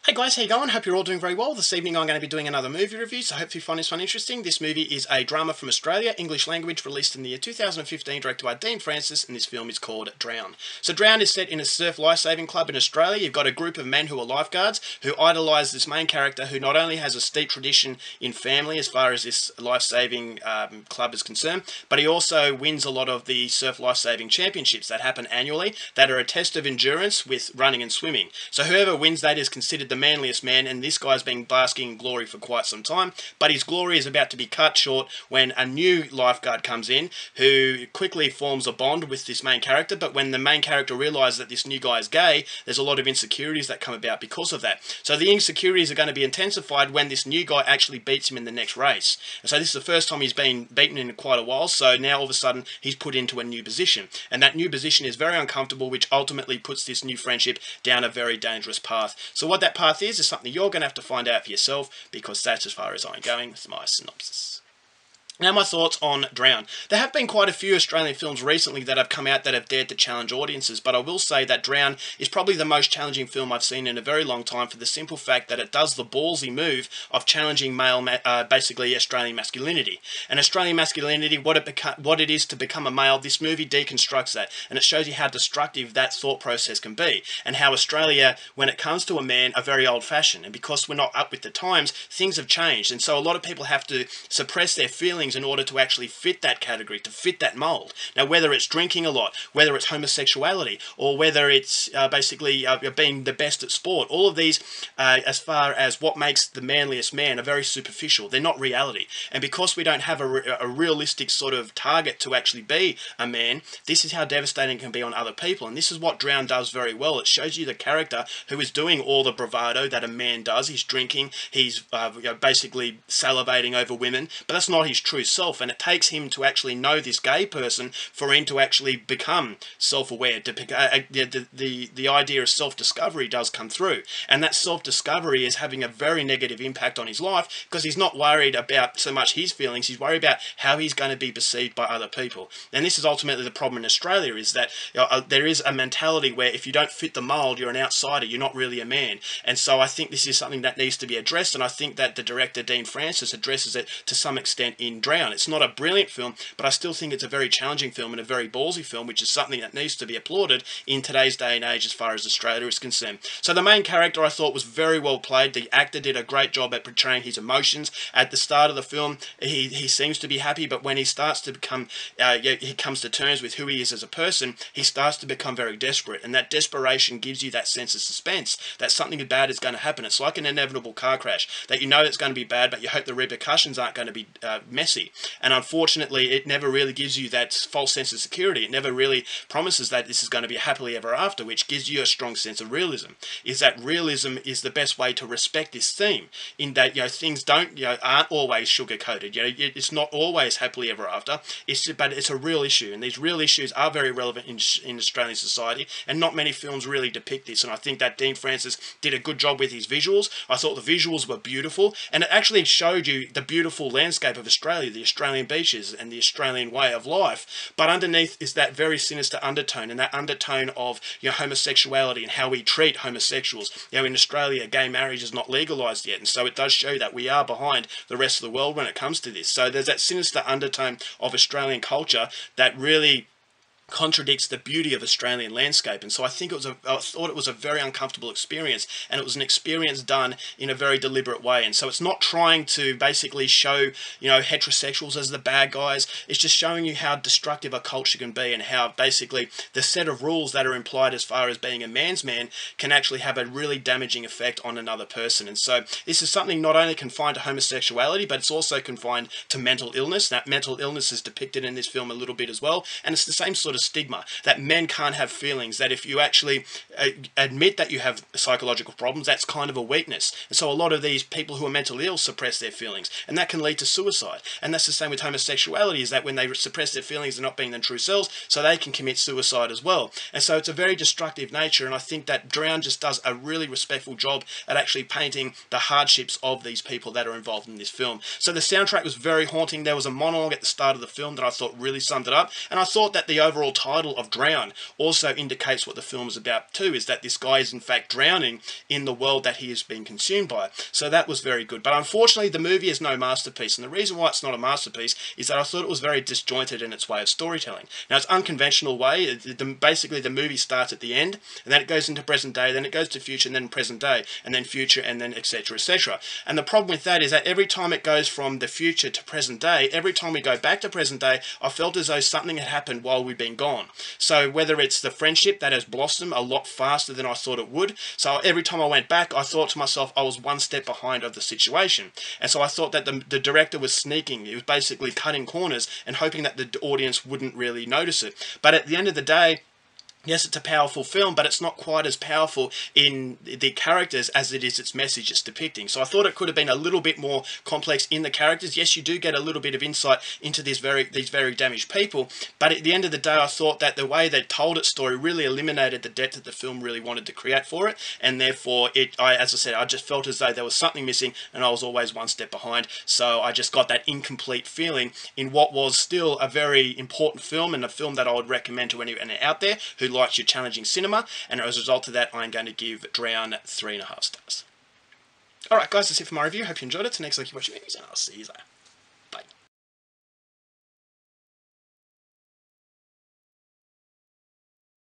Hey guys, how you going? Hope you're all doing very well. This evening I'm going to be doing another movie review, so hope you find this one interesting. This movie is a drama from Australia, English language, released in the year 2015, directed by Dean Francis, and this film is called Drown. So Drown is set in a surf lifesaving club in Australia. You've got a group of men who are lifeguards, who idolise this main character, who not only has a steep tradition in family as far as this lifesaving club is concerned, but he also wins a lot of the surf lifesaving championships that happen annually, that are a test of endurance with running and swimming. So whoever wins that is considered the manliest man, and this guy's been basking in glory for quite some time, but his glory is about to be cut short when a new lifeguard comes in who quickly forms a bond with this main character. But when the main character realises that this new guy is gay, there's a lot of insecurities that come about because of that. So the insecurities are going to be intensified when this new guy actually beats him in the next race. And so this is the first time he's been beaten in quite a while, so now all of a sudden he's put into a new position, and that new position is very uncomfortable, which ultimately puts this new friendship down a very dangerous path. So what that path is something you're going to have to find out for yourself, because that's as far as I'm going with my synopsis. Now, my thoughts on Drown. There have been quite a few Australian films recently that have come out that have dared to challenge audiences, but I will say that Drown is probably the most challenging film I've seen in a very long time, for the simple fact that it does the ballsy move of challenging basically Australian masculinity. And Australian masculinity, what it is to become a male, this movie deconstructs that, and it shows you how destructive that thought process can be, and how Australia, when it comes to a man, are very old-fashioned. And because we're not up with the times, things have changed, and so a lot of people have to suppress their feelings in order to actually fit that category, to fit that mould. Now, whether it's drinking a lot, whether it's homosexuality, or whether it's basically being the best at sport, all of these, as far as what makes the manliest man, are very superficial. They're not reality. And because we don't have a realistic sort of target to actually be a man, this is how devastating it can be on other people. And this is what Drown does very well. It shows you the character who is doing all the bravado that a man does. He's drinking, he's basically salivating over women, but that's not his true self, and it takes him to actually know this gay person for him to actually become self-aware. The idea of self-discovery does come through, and that self-discovery is having a very negative impact on his life, because he's not worried about so much his feelings, he's worried about how he's going to be perceived by other people. And this is ultimately the problem in Australia, is that there is a mentality where if you don't fit the mould, you're an outsider, you're not really a man. And so I think this is something that needs to be addressed, and I think that the director Dean Francis addresses it to some extent in Drown. It's not a brilliant film, but I still think it's a very challenging film and a very ballsy film, which is something that needs to be applauded in today's day and age as far as Australia is concerned. So the main character, I thought, was very well played. The actor did a great job at portraying his emotions. At the start of the film, he seems to be happy, but when he starts to become, he comes to terms with who he is as a person, he starts to become very desperate, and that desperation gives you that sense of suspense that something bad is going to happen. It's like an inevitable car crash, that you know it's going to be bad, but you hope the repercussions aren't going to be messy. And unfortunately, it never really gives you that false sense of security. It never really promises that this is going to be happily ever after, which gives you a strong sense of realism. Is that realism is the best way to respect this theme, in that things aren't always sugar coated. It's not always happily ever after. But it's a real issue, and these real issues are very relevant in Australian society, and not many films really depict this. And I think that Dean Francis did a good job with his visuals. I thought the visuals were beautiful, and it actually showed you the beautiful landscape of Australia, the Australian beaches and the Australian way of life, but underneath is that very sinister undertone, and that undertone of homosexuality and how we treat homosexuals. In Australia, gay marriage is not legalised yet, and so it does show that we are behind the rest of the world when it comes to this. So there's that sinister undertone of Australian culture that really contradicts the beauty of Australian landscape. And so I think I thought it was a very uncomfortable experience, and it was an experience done in a very deliberate way. And so it's not trying to basically show heterosexuals as the bad guys. It's just showing you how destructive a culture can be, and how basically the set of rules that are implied as far as being a man's man can actually have a really damaging effect on another person. And so this is something not only confined to homosexuality, but it's also confined to mental illness. That mental illness is depicted in this film a little bit as well, and it's the same sort of stigma that men can't have feelings, that if you actually admit that you have psychological problems, that's kind of a weakness. And so a lot of these people who are mentally ill suppress their feelings, and that can lead to suicide. And that's the same with homosexuality, is that when they suppress their feelings, they're not being their true selves, so they can commit suicide as well. And so it's a very destructive nature, and I think that Drown just does a really respectful job at actually painting the hardships of these people that are involved in this film. So the soundtrack was very haunting. There was a monologue at the start of the film that I thought really summed it up, and I thought that the overall overall title of Drown also indicates what the film is about too, is that this guy is in fact drowning in the world that he is being consumed by. So that was very good. But unfortunately, the movie is no masterpiece. And the reason why it's not a masterpiece is that I thought it was very disjointed in its way of storytelling. Now, it's unconventional way. Basically, the movie starts at the end, and then it goes into present day, then it goes to future, and then present day, and then future, and then etc., etc. And the problem with that is that every time it goes from the future to present day, every time we go back to present day, I felt as though something had happened while we've been gone. So whether it's the friendship that has blossomed a lot faster than I thought it would, so every time I went back, I thought to myself I was one step behind of the situation. And so I thought that the director was sneaking. He was basically cutting corners and hoping that the audience wouldn't really notice it. But at the end of the day, yes, it's a powerful film, but it's not quite as powerful in the characters as it is its message it's depicting. So I thought it could have been a little bit more complex in the characters. Yes, you do get a little bit of insight into these very damaged people, but at the end of the day, I thought that the way they told its story really eliminated the depth that the film really wanted to create for it, and therefore, as I said, I just felt as though there was something missing, and I was always one step behind. So I just got that incomplete feeling in what was still a very important film, and a film that I would recommend to anyone out there who likes your challenging cinema, and as a result of that, I'm going to give Drown 3.5 stars. Alright guys, that's it for my review. Hope you enjoyed it. Till next week, you watch movies, and I'll see you there.